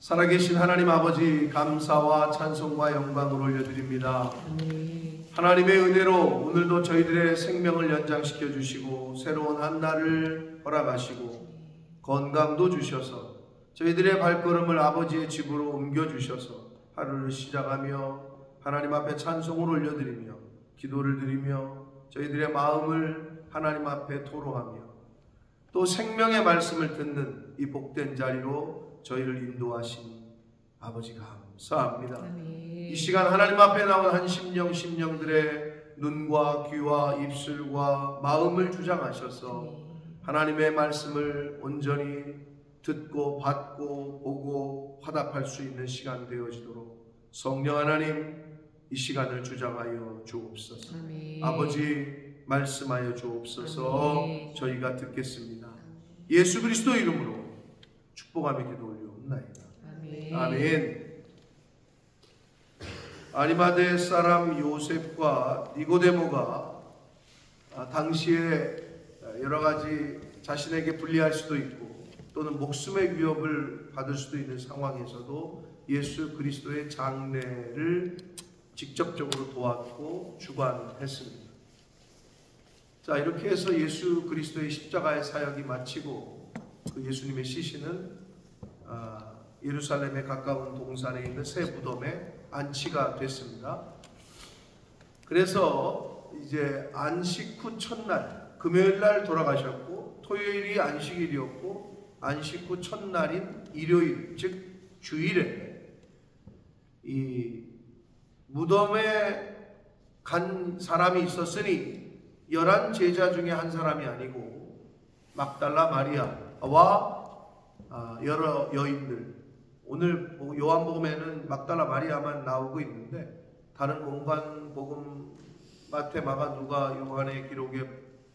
살아계신 하나님 아버지, 감사와 찬송과 영광을 올려드립니다. 하나님의 은혜로 오늘도 저희들의 생명을 연장시켜 주시고 새로운 한 날을 허락하시고 건강도 주셔서 저희들의 발걸음을 아버지의 집으로 옮겨주셔서 하루를 시작하며 하나님 앞에 찬송을 올려드리며 기도를 드리며 저희들의 마음을 하나님 앞에 토로하며 또 생명의 말씀을 듣는 이 복된 자리로 저희를 인도하신 아버지 감사합니다. 이 시간 하나님 앞에 나온 한 심령들의 눈과 귀와 입술과 마음을 주장하셔서 하나님의 말씀을 온전히 듣고 받고 보고 화답할 수 있는 시간 되어지도록 성령 하나님 이 시간을 주장하여 주옵소서. 아버지 말씀하여 주옵소서. 저희가 듣겠습니다. 예수 그리스도 이름으로 축복하며 기도 올려옵나이다. 아멘. 아리마대 사람 요셉과 니고데모가 당시에 여러 가지 자신에게 불리할 수도 있고 또는 목숨의 위협을 받을 수도 있는 상황에서도 예수 그리스도의 장례를 직접적으로 도왔고 주관했습니다. 자, 이렇게 해서 예수 그리스도의 십자가의 사역이 마치고 그 예수님의 시신은 예루살렘에 가까운 동산에 있는 새 무덤에 안치가 됐습니다. 그래서 이제 안식 후 첫날 금요일날 돌아가셨고 토요일이 안식일이었고 안식 후 첫날인 일요일 즉 주일에 이 무덤에 간 사람이 있었으니 11 제자 중에 한 사람이 아니고 막달라 마리아와 여러 여인들, 오늘 요한복음에는 막달라 마리아만 나오고 있는데 다른 공간 복음 마태, 마가, 누가, 요한의 기록에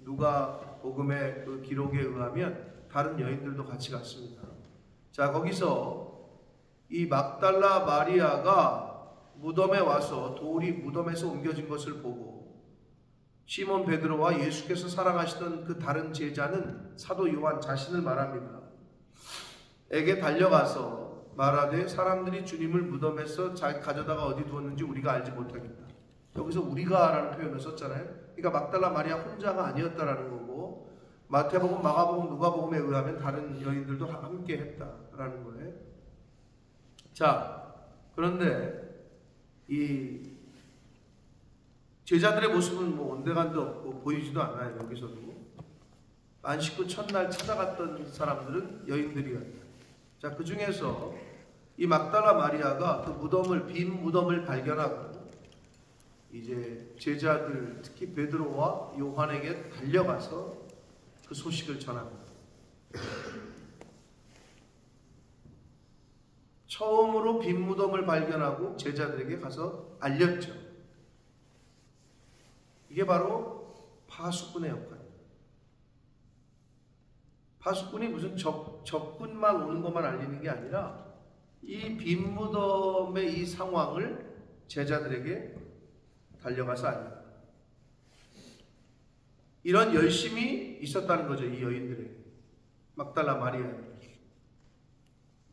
누가 복음의 그 기록에 의하면 다른 여인들도 같이 갔습니다. 자, 거기서 이 막달라 마리아가 무덤에 와서 돌이 무덤에서 옮겨진 것을 보고 시몬 베드로와 예수께서 사랑하시던 그 다른 제자는 사도 요한 자신을 말합니다. 에게 달려가서 말하되 사람들이 주님을 무덤에서 가져다가 어디 두었는지 우리가 알지 못하겠다. 여기서 우리가 라는 표현을 썼잖아요. 그러니까 막달라 마리아 혼자가 아니었다라는 거고 마태복음, 마가복음, 누가복음에 의하면 다른 여인들도 함께 했다라는 거예요. 자, 그런데 이 제자들의 모습은 뭐 온데간데 없고 보이지도 않아요. 여기서도 안식 후 첫날 찾아갔던 사람들은 여인들이었다. 자, 그 중에서 이 막달라 마리아가 그 무덤을 빈 무덤을 발견하고 이제 제자들 특히 베드로와 요한에게 달려가서 그 소식을 전합니다. 처음으로 빈 무덤을 발견하고 제자들에게 가서 알렸죠. 이게 바로 파수꾼의 역할입니다. 파수꾼이 무슨 적군만 오는 것만 알리는 게 아니라 이 빈 무덤의 이 상황을 제자들에게 달려가서 알립니다. 이런 열심이 있었다는 거죠. 이 여인들에게. 막달라 마리아에게.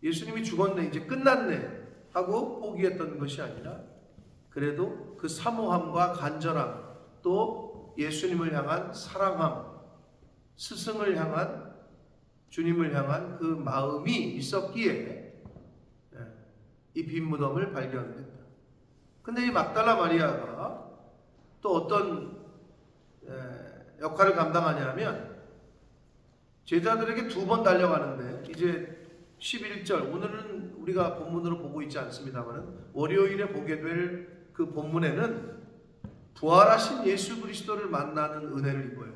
예수님이 죽었네, 이제 끝났네 하고 포기했던 것이 아니라 그래도 그 사모함과 간절함 또 예수님을 향한 사랑함, 스승을 향한 주님을 향한 그 마음이 있었기에 이 빈 무덤을 발견했다. 근데 이 막달라 마리아가 또 어떤 역할을 감당하냐면 제자들에게 2번 달려가는데 이제 11절, 오늘은 우리가 본문으로 보고 있지 않습니다만 월요일에 보게 될 그 본문에는 부활하신 예수 그리스도를 만나는 은혜를 입어요.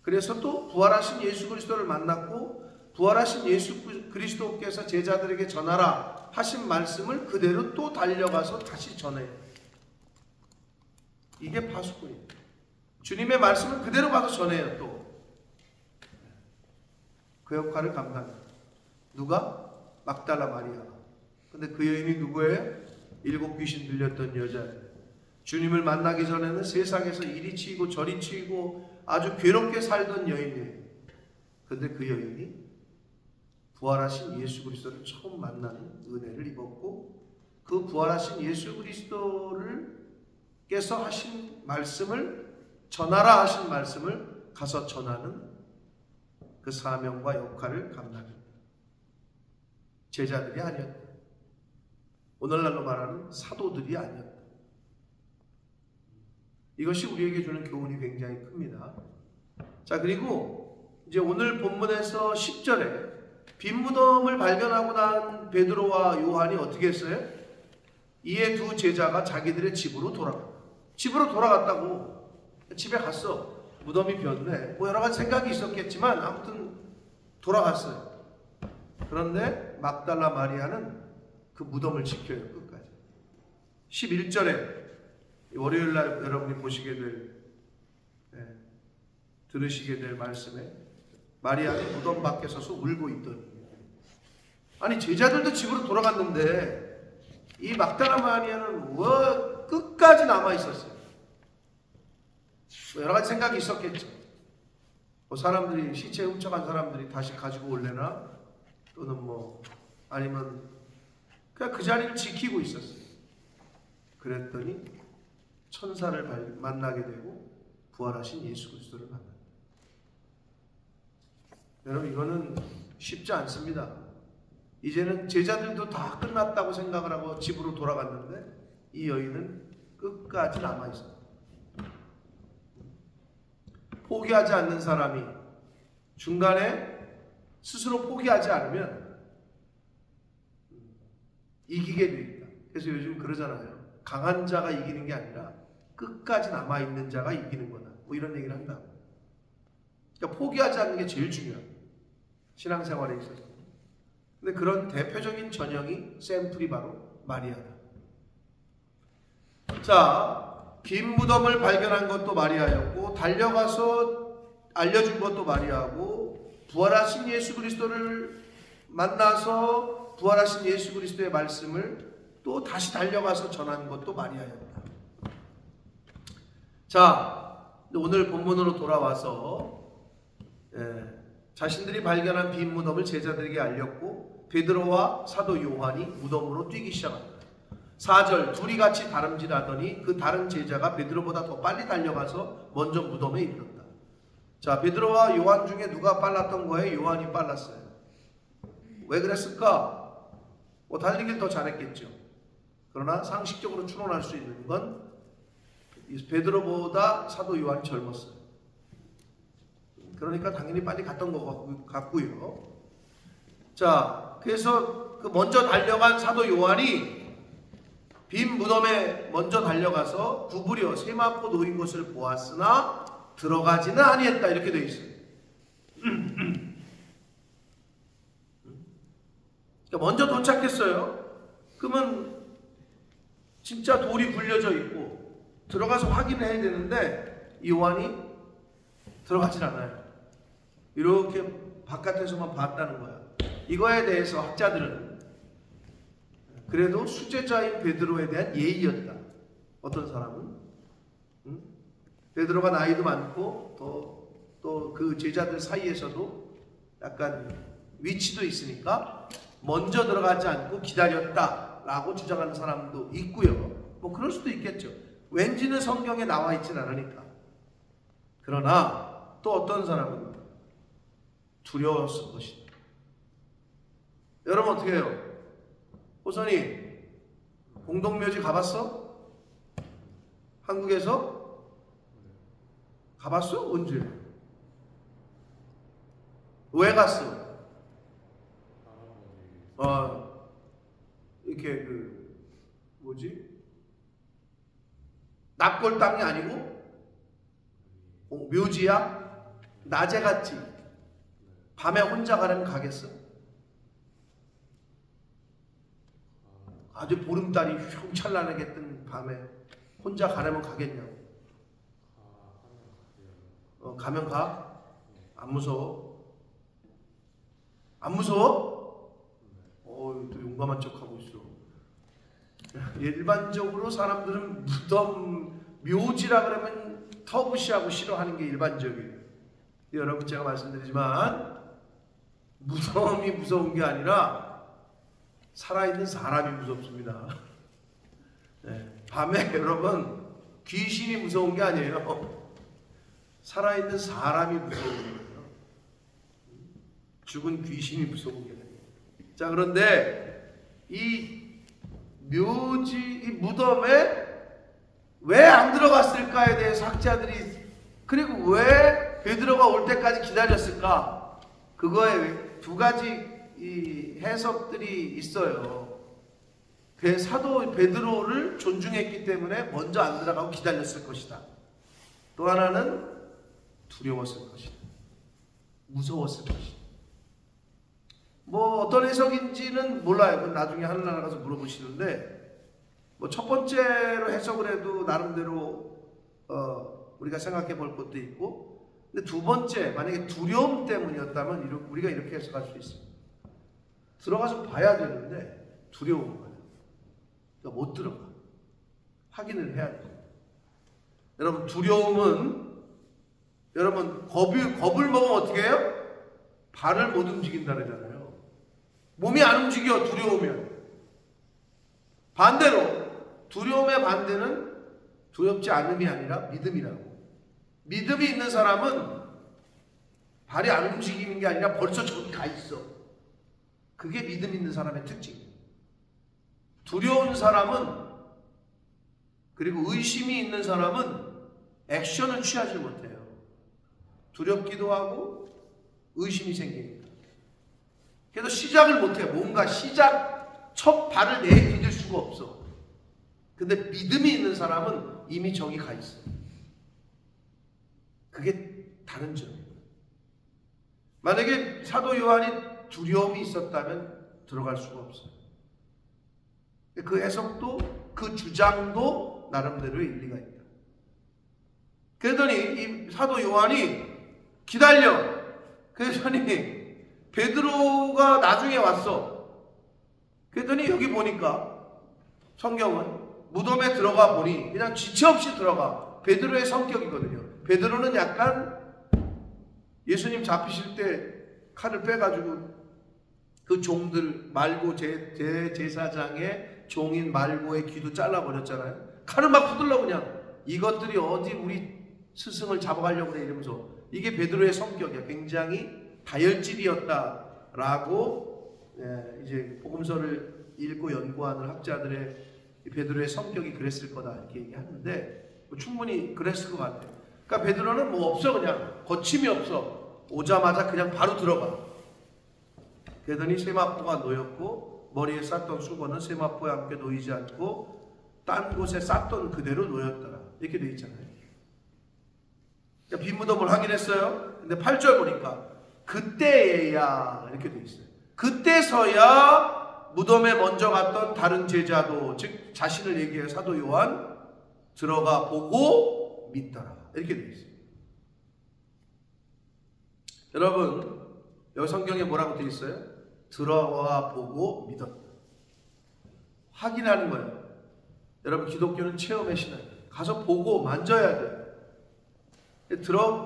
그래서 또 부활하신 예수 그리스도를 만났고 부활하신 예수 그리스도께서 제자들에게 전하라 하신 말씀을 그대로 또 달려가서 다시 전해요. 이게 파수꾼이에요. 주님의 말씀을 그대로 가서 전해요. 또 그 역할을 감당해요. 누가? 막달라 마리아. 근데 그 여인이 누구예요? 7 귀신 들렸던 여자예요. 주님을 만나기 전에는 세상에서 이리 치이고 저리 치이고 아주 괴롭게 살던 여인이에요. 그런데 그 여인이 부활하신 예수 그리스도를 처음 만나는 은혜를 입었고, 그 부활하신 예수 그리스도를께서 하신 말씀을 전하라 하신 말씀을 가서 전하는 그 사명과 역할을 감당합니다. 제자들이 아니었다. 오늘날로 말하는 사도들이 아니었다. 이것이 우리에게 주는 교훈이 굉장히 큽니다. 자, 그리고 이제 오늘 본문에서 10절에 빈 무덤을 발견하고 난 베드로와 요한이 어떻게 했어요? 이에 두 제자가 자기들의 집으로 돌아갔다. 집으로 돌아갔다고. 집에 갔어. 무덤이 비었네. 뭐 여러 가지 생각이 있었겠지만 아무튼 돌아갔어요. 그런데 막달라 마리아는 그 무덤을 지켜요. 끝까지. 11절에 월요일날 여러분이 보시게 될, 들으시게 될 말씀에 마리아는 무덤 밖에 서서 울고 있더니, 아니 제자들도 집으로 돌아갔는데 이 막달라 마리아는 왜 끝까지 남아 있었어요? 뭐 여러 가지 생각이 있었겠죠. 뭐 사람들이, 시체 훔쳐간 사람들이 다시 가지고 올래나, 또는 뭐 아니면 그냥 그 자리를 지키고 있었어요. 그랬더니 천사를 만나게 되고 부활하신 예수 그리스도를 만납니다. 여러분, 이거는 쉽지 않습니다. 이제는 제자들도 다 끝났다고 생각을 하고 집으로 돌아갔는데 이 여인은 끝까지 남아있어요. 포기하지 않는 사람이 중간에 스스로 포기하지 않으면 이기게 됩니다. 그래서 요즘 그러잖아요. 강한 자가 이기는 게 아니라 끝까지 남아있는 자가 이기는 거다. 뭐 이런 얘기를 한다고. 그러니까 포기하지 않는 게 제일 중요합니다. 신앙생활에 있어서. 근데 그런 대표적인 전형이, 샘플이 바로 마리아다. 자, 빈 무덤을 발견한 것도 마리아였고, 달려가서 알려준 것도 마리아고, 부활하신 예수 그리스도를 만나서 부활하신 예수 그리스도의 말씀을 또 다시 달려가서 전한 것도 마리아였다. 자, 오늘 본문으로 돌아와서 자신들이 발견한 빈 무덤을 제자들에게 알렸고, 베드로와 사도 요한이 무덤으로 뛰기 시작합니다. 4절, 둘이 같이 다름질하더니 그 다른 제자가 베드로보다 더 빨리 달려가서 먼저 무덤에 이르렀다. 자, 베드로와 요한 중에 누가 빨랐던 거예요? 요한이 빨랐어요. 왜 그랬을까? 뭐 달리길 더 잘했겠죠. 그러나 상식적으로 추론할 수 있는 건 베드로보다 사도 요한이 젊었어요. 그러니까 당연히 빨리 갔던 것 같고요. 자, 그래서 그 먼저 달려간 사도 요한이 빈 무덤에 먼저 달려가서 구부려 세마포 놓인 것을 보았으나 들어가지는 아니했다, 이렇게 되어 있어요. 그러니까 먼저 도착했어요. 그러면 진짜 돌이 굴려져 있고 들어가서 확인을 해야 되는데 요한이 들어가질 않아요. 이렇게 바깥에서만 봤다는 거야. 이거에 대해서 학자들은 그래도 수제자인 베드로에 대한 예의였다. 어떤 사람은 베드로가 나이도 많고 또 그 제자들 사이에서도 약간 위치도 있으니까 먼저 들어가지 않고 기다렸다라고 주장하는 사람도 있고요. 뭐 그럴 수도 있겠죠. 왠지는 성경에 나와 있진 않으니까. 그러나 또 어떤 사람은 두려웠을 것이다. 여러분 어떻게 해요? 호선이 공동묘지 가봤어? 한국에서? 가봤어? 언제? 왜 갔어? 이렇게 납골 땅이 아니고 묘지야? 낮에 갔지. 밤에 혼자 가려면 가겠어? 아주 보름달이 휘황찬란하게 뜬 밤에 혼자 가려면 가겠냐고. 가면 가? 안 무서워? 안 무서워? 또 용감한 척하고 있어. 일반적으로 사람들은 무덤, 묘지라 그러면 터부시하고 싫어하는 게 일반적이에요. 여러분 제가 말씀드리지만 무덤이 무서운 게 아니라 살아있는 사람이 무섭습니다. 네. 밤에 여러분 귀신이 무서운 게 아니에요. 살아있는 사람이 무서운 거예요. 죽은 귀신이 무서운 게 아니에요. 자, 그런데 이 묘지, 이 무덤에 왜 안 들어갔을까에 대해서 학자들이, 그리고 왜 베드로가 올 때까지 기다렸을까? 그거에 두 가지 이 해석들이 있어요. 사도 베드로를 존중했기 때문에 먼저 안 들어가고 기다렸을 것이다. 또 하나는 두려웠을 것이다. 무서웠을 것이다. 뭐 어떤 해석인지는 몰라요. 그건 나중에 하늘나라 가서 물어보시는데, 뭐 첫 번째로 해석을 해도 나름대로 우리가 생각해 볼 것도 있고, 근데 두 번째, 만약에 두려움 때문이었다면 우리가 이렇게 해석할 수 있어요. 들어가서 봐야 되는데 두려운 거예요. 그러니까 못 들어가. 확인을 해야 돼요. 여러분, 두려움은, 여러분 겁을 먹으면 어떻게 해요? 발을 못 움직인다 그러잖아요. 몸이 안 움직여, 두려우면. 반대로 두려움의 반대는 두렵지 않음이 아니라 믿음이라고. 믿음이 있는 사람은 발이 안 움직이는 게 아니라 벌써 저기 가 있어. 그게 믿음 있는 사람의 특징이에요. 두려운 사람은, 그리고 의심이 있는 사람은 액션을 취하지 못해요. 두렵기도 하고 의심이 생기니까. 그래서 시작을 못해요. 뭔가 첫 발을 내디딜 수가 없어. 근데 믿음이 있는 사람은 이미 저기 가 있어. 그게 다른 점이에요. 만약에 사도 요한이 두려움이 있었다면 들어갈 수가 없어요. 그 해석도, 그 주장도 나름대로의 일리가 있다. 그랬더니 이 사도 요한이 기다려. 그랬더니 베드로가 나중에 왔어. 그랬더니 여기 보니까 성경은 무덤에 들어가 보니 그냥 지체 없이 들어가. 베드로의 성격이거든요. 베드로는 약간 예수님 잡히실 때 칼을 빼가지고 그 종들, 말고 제사장의 종인 말고의 귀도 잘라버렸잖아요. 칼을 막 후들러 그냥. 이것들이 어디 우리 스승을 잡아가려고 그래 이러면서. 이게 베드로의 성격이야. 굉장히 다혈질이었다라고 이제 복음서를 읽고 연구하는 학자들의 베드로의 성격이 그랬을 거다 이렇게 얘기하는데, 충분히 그랬을 것 같아요. 그러니까 베드로는 뭐 없어, 그냥 거침이 없어. 오자마자 그냥 바로 들어가. 그러더니 세마포가 놓였고 머리에 쌌던 수건은 세마포에 함께 놓이지 않고 딴 곳에 쌌던 그대로 놓였더라. 이렇게 돼 있잖아요. 그러니까 빈 무덤을 확인했어요. 근데 8절 보니까 그때야 이렇게 돼 있어요. 그때서야 무덤에 먼저 갔던 다른 제자도, 즉 자신을 얘기해 사도 요한, 들어가 보고 믿더라. 이렇게 돼 있어요. 여러분, 여기 성경에 뭐라고 돼 있어요? 들어와 보고 믿었다. 확인하는 거예요. 여러분, 기독교는 체험의 신앙이에요. 가서 보고 만져야 돼요.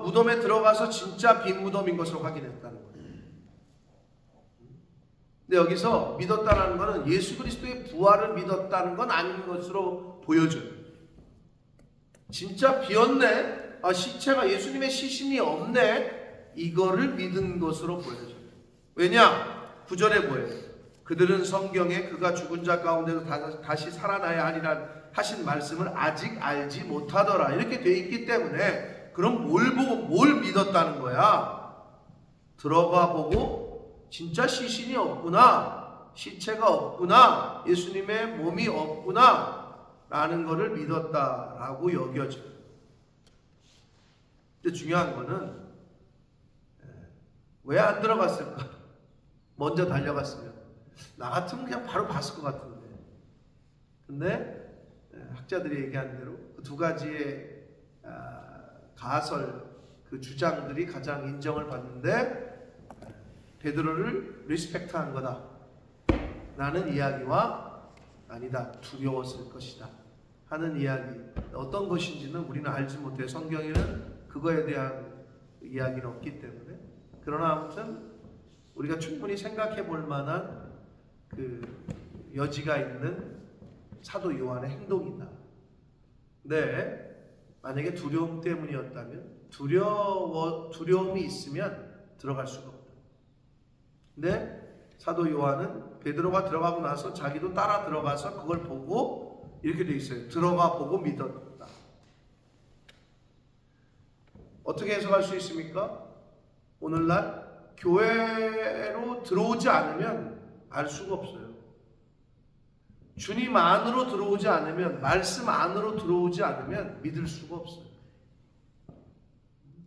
무덤에 들어가서 진짜 빈 무덤인 것을 확인했다는 거예요. 근데 여기서 믿었다는 것은 예수 그리스도의 부활을 믿었다는 건 아닌 것으로 보여줘요. 진짜 비었네. 시체가, 예수님의 시신이 없네. 이거를 믿은 것으로 보여줘요. 왜냐? 9절에 뭐예요? 그들은 성경에 그가 죽은 자 가운데서 다시 살아나야 하리라 하신 말씀을 아직 알지 못하더라. 이렇게 돼 있기 때문에, 그럼 뭘 보고 뭘 믿었다는 거야? 들어가 보고 진짜 시신이 없구나, 시체가 없구나, 예수님의 몸이 없구나 라는 것을 믿었다라고 여겨져요. 근데 중요한 거는 왜 안 들어갔을까? 먼저 달려갔으면 나 같으면 그냥 바로 봤을 것 같은데. 근데 학자들이 얘기한 대로 그 두 가지의 가설, 그 주장들이 가장 인정을 받는데, 베드로를 리스펙트한 거다 라는 이야기와 아니다, 두려웠을 것이다 하는 이야기, 어떤 것인지는 우리는 알지 못해요. 성경에는 그거에 대한 이야기는 없기 때문에. 그러나 아무튼 우리가 충분히 생각해 볼 만한 그 여지가 있는 사도 요한의 행동이다. 근데 만약에 두려움 때문이었다면 두려움이 있으면 들어갈 수가 없다. 근데 사도 요한은 베드로가 들어가고 나서 자기도 따라 들어가서 그걸 보고 이렇게 돼 있어요. 들어가 보고 믿었다. 어떻게 해석할 수 있습니까? 오늘날 교회로 들어오지 않으면 알 수가 없어요. 주님 안으로 들어오지 않으면, 말씀 안으로 들어오지 않으면 믿을 수가 없어요.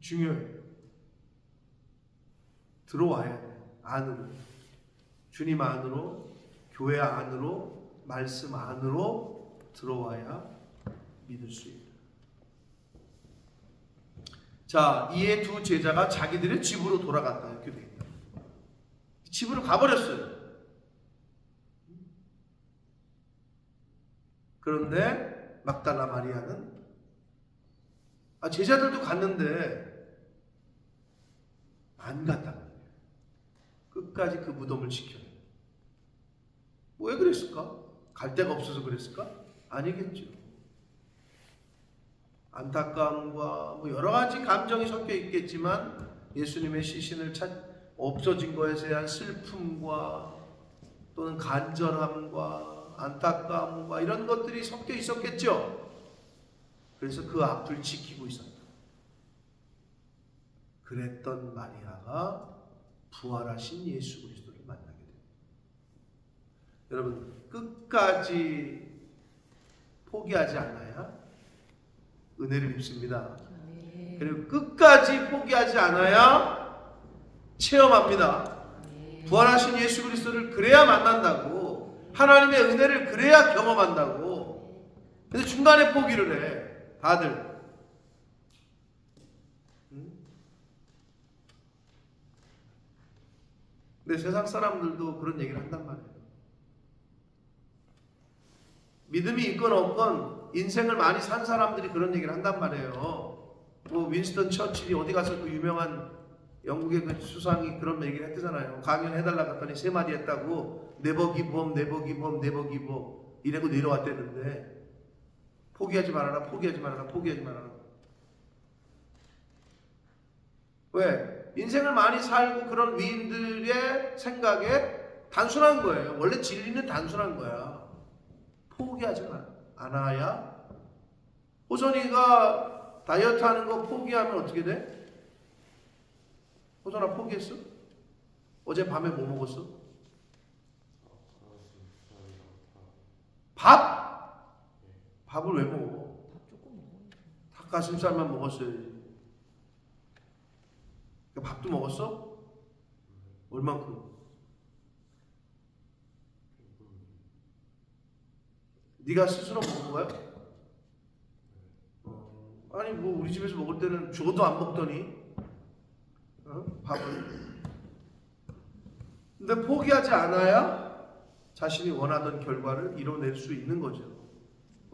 중요해요. 들어와야 돼요. 안으로. 주님 안으로, 교회 안으로, 말씀 안으로 들어와야 믿을 수 있다. 자, 이에 두 제자가 자기들의 집으로 돌아갔다. 이렇게 되어 있다. 집으로 가버렸어요. 그런데 막달라 마리아는 제자들도 갔는데 안 갔다. 끝까지 그 무덤을 지켜요. 왜 그랬을까? 갈 데가 없어서 그랬을까? 아니겠죠. 안타까움과 여러 가지 감정이 섞여 있겠지만 예수님의 시신을 없어진 것에 대한 슬픔과 또는 간절함과 안타까움과 이런 것들이 섞여 있었겠죠. 그래서 그 앞을 지키고 있었다. 그랬던 마리아가 부활하신 예수 그리스도를 만나게 됩니다. 여러분, 끝까지 포기하지 않아야 은혜를 입습니다. 그리고 끝까지 포기하지 않아야 체험합니다. 부활하신 예수 그리스도를 그래야 만난다고, 하나님의 은혜를 그래야 경험한다고. 근데 중간에 포기를 해, 다들. 근데 세상 사람들도 그런 얘기를 한단 말이에요. 믿음이 있건 없건 인생을 많이 산 사람들이 그런 얘기를 한단 말이에요. 윈스턴 처칠이 어디 가서 그 유명한 영국의 그 수상이 그런 얘기를 했잖아요. 강연해달라고 했더니 3마디 했다고 never give up, never give up, never give up 이래고 내려왔대는데 포기하지 말아라, 포기하지 말아라, 포기하지 말아라. 왜? 인생을 많이 살고 그런 위인들의 생각에 단순한 거예요. 원래 진리는 단순한 거야. 포기하지 않아야. 호선이가 다이어트 하는 거 포기하면 어떻게 돼? 호선아 포기했어? 어제 밤에 뭐 먹었어? 밥? 밥을 왜 먹어? 닭가슴살만 먹었어야지. 밥도 먹었어? 얼만큼? 네가 스스로 먹은 거야? 아니 우리 집에서 먹을 때는 줘도 안 먹더니 밥을. 근데 포기하지 않아야 자신이 원하던 결과를 이뤄낼 수 있는 거죠.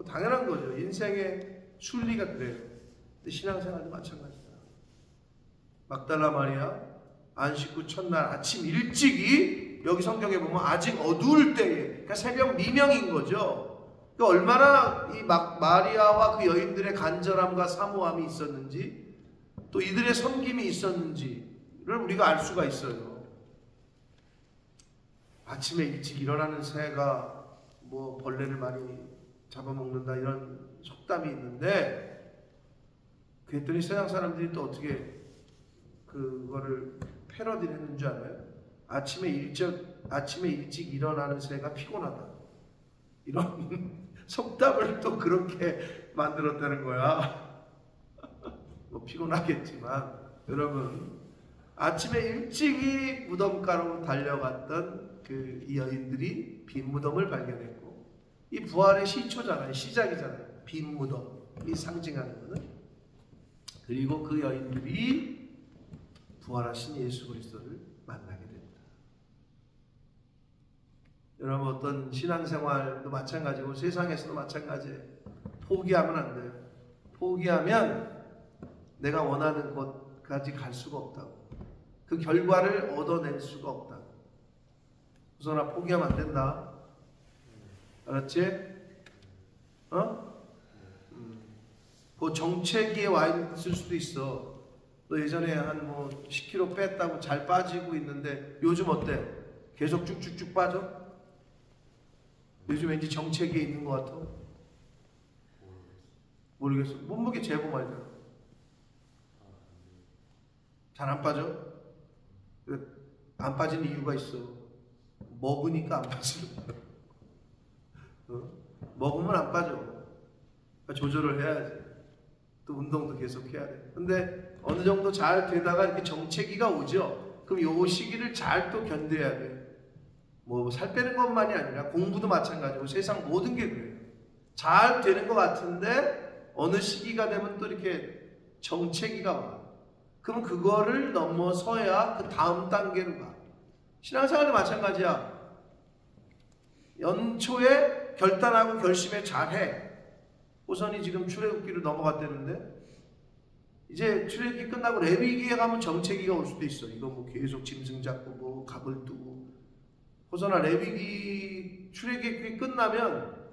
당연한 거죠. 인생의 순리가 그래요. 근데 신앙생활도 마찬가지다. 막달라 마리아 안식 후 첫날 아침 일찍이, 여기 성경에 보면 아직 어두울 때에, 그러니까 새벽 미명인 거죠. 그러니까 얼마나 이 마리아와 그 여인들의 간절함과 사모함이 있었는지, 또 이들의 섬김이 있었는지를 우리가 알 수가 있어요. 아침에 일찍 일어나는 새가 벌레를 많이 잡아먹는다 이런 속담이 있는데, 그랬더니 세상 사람들이 또 어떻게 그거를 패러디를 했는 줄 알아요? 아침에 일찍 일어나는 새가 피곤하다. 이런 속담을 또 그렇게 만들었다는 거야. 피곤하겠지만, 여러분, 아침에 일찍이 무덤가로 달려갔던 이 여인들이 빈 무덤을 발견했고, 이 부활의 시초잖아요. 시작이잖아요. 빈 무덤이 상징하는 거는. 그리고 그 여인들이 부활하신 예수 그리스도를 만나게 됩니다. 여러분, 어떤 신앙생활도 마찬가지고 세상에서도 마찬가지예요. 포기하면 안 돼요. 포기하면 내가 원하는 곳까지 갈 수가 없다고. 그 그 결과를 얻어낼 수가 없다. 우선아, 포기하면 안 된다. 알았지? 그 정체기에 와 있을 수도 있어. 너 예전에 한 뭐 10kg 뺐다고 잘 빠지고 있는데 요즘 어때? 계속 쭉쭉쭉 빠져? 요즘 왠지 정체기에 있는 것 같아? 모르겠어. 몸무게 재고 말이야. 잘 안 빠져? 안 빠지는 이유가 있어. 먹으니까 안 빠지는 거야. 먹으면 안 빠져. 조절을 해야지. 또 운동도 계속 해야 돼. 근데 어느 정도 잘 되다가 이렇게 정체기가 오죠. 그럼 요 시기를 잘 또 견뎌야 돼. 뭐 살 빼는 것만이 아니라 공부도 마찬가지고 세상 모든 게 그래요. 잘 되는 것 같은데 어느 시기가 되면 또 이렇게 정체기가 와. 그럼 그거를 넘어서야 그 다음 단계로 가. 신앙생활도 마찬가지야. 연초에 결단하고 결심에 잘해. 호선이 지금 출애굽기로 넘어갔다는데 이제 출애굽기 끝나고 레위기에 가면 정체기가 올 수도 있어. 이거 뭐 계속 짐승 잡고 뭐 갑을 두고. 호선아, 레위기 출애굽기 끝나면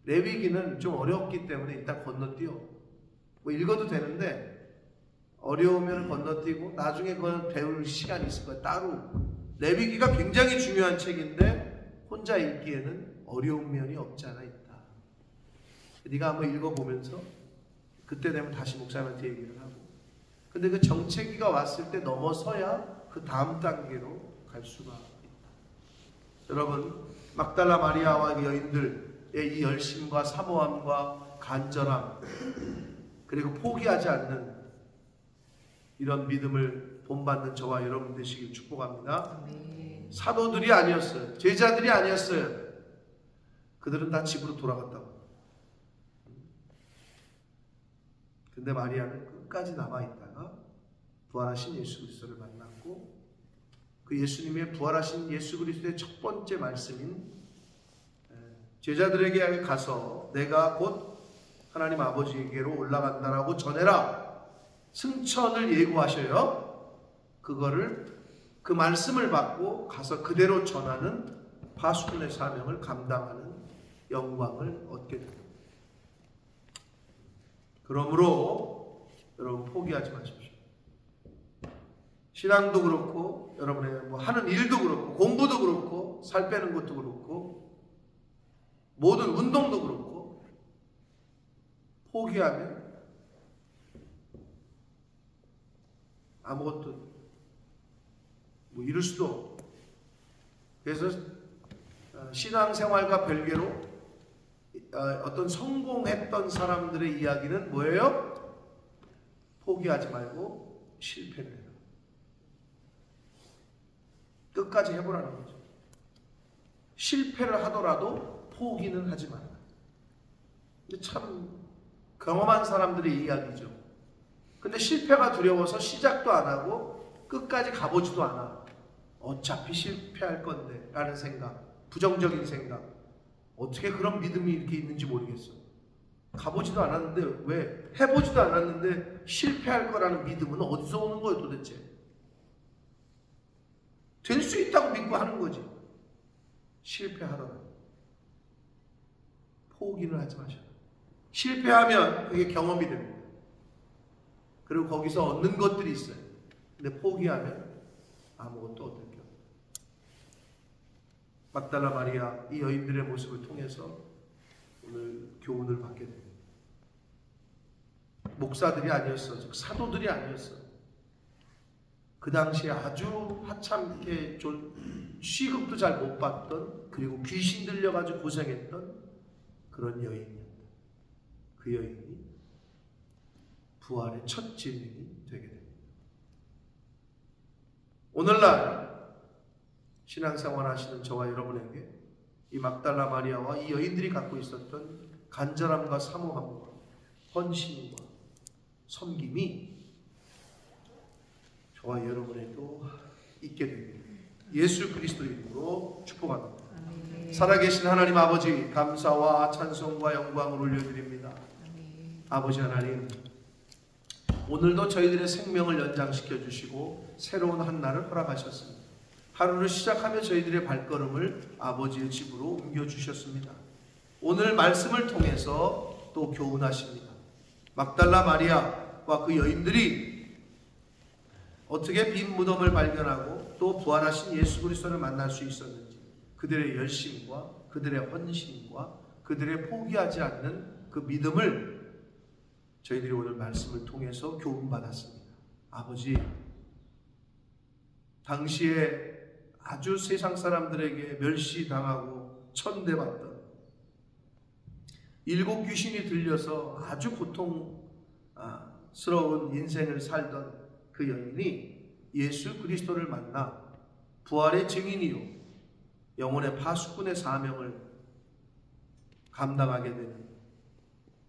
레위기는 좀 어렵기 때문에 일단 건너뛰어. 뭐 읽어도 되는데 어려우면 건너뛰고 나중에 그건 배울 시간이 있을 거야. 따로. 레위기가 굉장히 중요한 책인데 혼자 읽기에는 어려운 면이 없지 않아 있다. 네가 한번 읽어보면서 그때 되면 다시 목사님한테 얘기를 하고. 근데 그 정체기가 왔을 때 넘어서야 그 다음 단계로 갈 수가 있다. 여러분, 막달라 마리아와 그 여인들의 이 열심과 사모함과 간절함, 그리고 포기하지 않는 이런 믿음을 본받는 저와 여러분 되시길 축복합니다. 사도들이 아니었어요. 제자들이 아니었어요. 그들은 다 집으로 돌아갔다고. 근데 마리아는 끝까지 남아있다가 부활하신 예수 그리스도를 만났고, 그 예수님의 부활하신 예수 그리스도의 첫 번째 말씀인 제자들에게 가서 내가 곧 하나님 아버지에게로 올라간다라고 전해라. 승천을 예고하셔요. 그거를 그 말씀을 받고 가서 그대로 전하는 파수꾼의 사명을 감당하는 영광을 얻게 됩니다. 그러므로 여러분 포기하지 마십시오. 신앙도 그렇고 여러분의 뭐 하는 일도 그렇고 공부도 그렇고 살 빼는 것도 그렇고 모든 운동도 그렇고 포기하면 아무것도 뭐 이룰 수도 없고. 그래서 신앙생활과 별개로 어떤 성공했던 사람들의 이야기는 뭐예요? 포기하지 말고 실패를 해라. 끝까지 해보라는 거죠. 실패를 하더라도 포기는 하지 말라. 근데 참 경험한 사람들의 이야기죠. 근데 실패가 두려워서 시작도 안 하고 끝까지 가보지도 않아. 어차피 실패할 건데 라는 생각, 부정적인 생각. 어떻게 그런 믿음이 이렇게 있는지 모르겠어. 가보지도 않았는데, 왜? 해보지도 않았는데 실패할 거라는 믿음은 어디서 오는 거예요 도대체? 될 수 있다고 믿고 하는 거지. 실패하더라도 포기는 하지 마셔. 실패하면 그게 경험이 됩니다. 그리고 거기서 얻는 것들이 있어요. 근데 포기하면 아무것도 얻을 게 없어요. 막달라 마리아 이 여인들의 모습을 통해서 오늘 교훈을 받게 됩니다. 목사들이 아니었어. 즉 사도들이 아니었어. 그 당시에 아주 하찮게 취급도 잘 못 받던, 그리고 귀신 들려가지고 고생했던 그런 여인이었다. 그 여인이 부활의 첫 증인이 되게 됩니다. 오늘날 신앙생활 하시는 저와 여러분에게 이 막달라 마리아와 이 여인들이 갖고 있었던 간절함과 사모함과 헌신과 섬김이 저와 여러분에게도 있게 됩니다. 예수 그리스도 이름으로 축복합니다. 아멘. 살아계신 하나님 아버지, 감사와 찬송과 영광을 올려드립니다. 아멘. 아버지 하나님, 오늘도 저희들의 생명을 연장시켜 주시고 새로운 한 날을 허락하셨습니다. 하루를 시작하며 저희들의 발걸음을 아버지의 집으로 옮겨 주셨습니다. 오늘 말씀을 통해서 또 교훈하십니다. 막달라 마리아와 그 여인들이 어떻게 빈 무덤을 발견하고 또 부활하신 예수 그리스도를 만날 수 있었는지, 그들의 열심과 그들의 헌신과 그들의 포기하지 않는 그 믿음을 저희들이 오늘 말씀을 통해서 교훈받았습니다. 아버지, 당시에 아주 세상 사람들에게 멸시당하고 천대받던 7 귀신이 들려서 아주 고통스러운 인생을 살던 그 여인이 예수 그리스도를 만나 부활의 증인이요 영혼의 파수꾼의 사명을 감당하게 되는,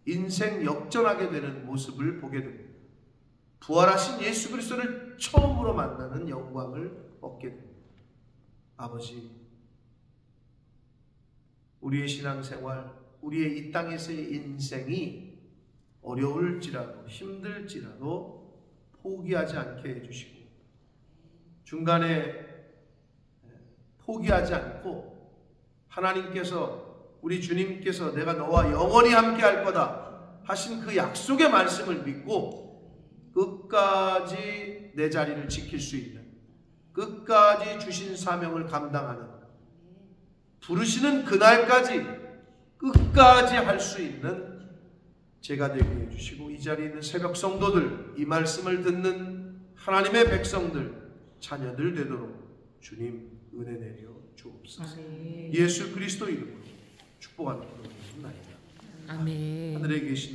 인생 역전하게 되는 모습을 보게 됩니다. 부활하신 예수 그리스도를 처음으로 만나는 영광을 얻게 됩니다. 아버지, 우리의 신앙생활, 우리의 이 땅에서의 인생이 어려울지라도 힘들지라도 포기하지 않게 해주시고, 중간에 포기하지 않고 하나님께서, 우리 주님께서 내가 너와 영원히 함께 할 거다 하신 그 약속의 말씀을 믿고 끝까지 내 자리를 지킬 수 있는, 끝까지 주신 사명을 감당하는, 부르시는 그날까지 끝까지 할 수 있는 제가 되게 해주시고, 이 자리에 있는 새벽 성도들, 이 말씀을 듣는 하나님의 백성들, 자녀들 되도록 주님 은혜 내려 주옵소서. 예수 그리스도 이름으로 축복하는 기도를 드립니다. 아멘. 하늘에 계신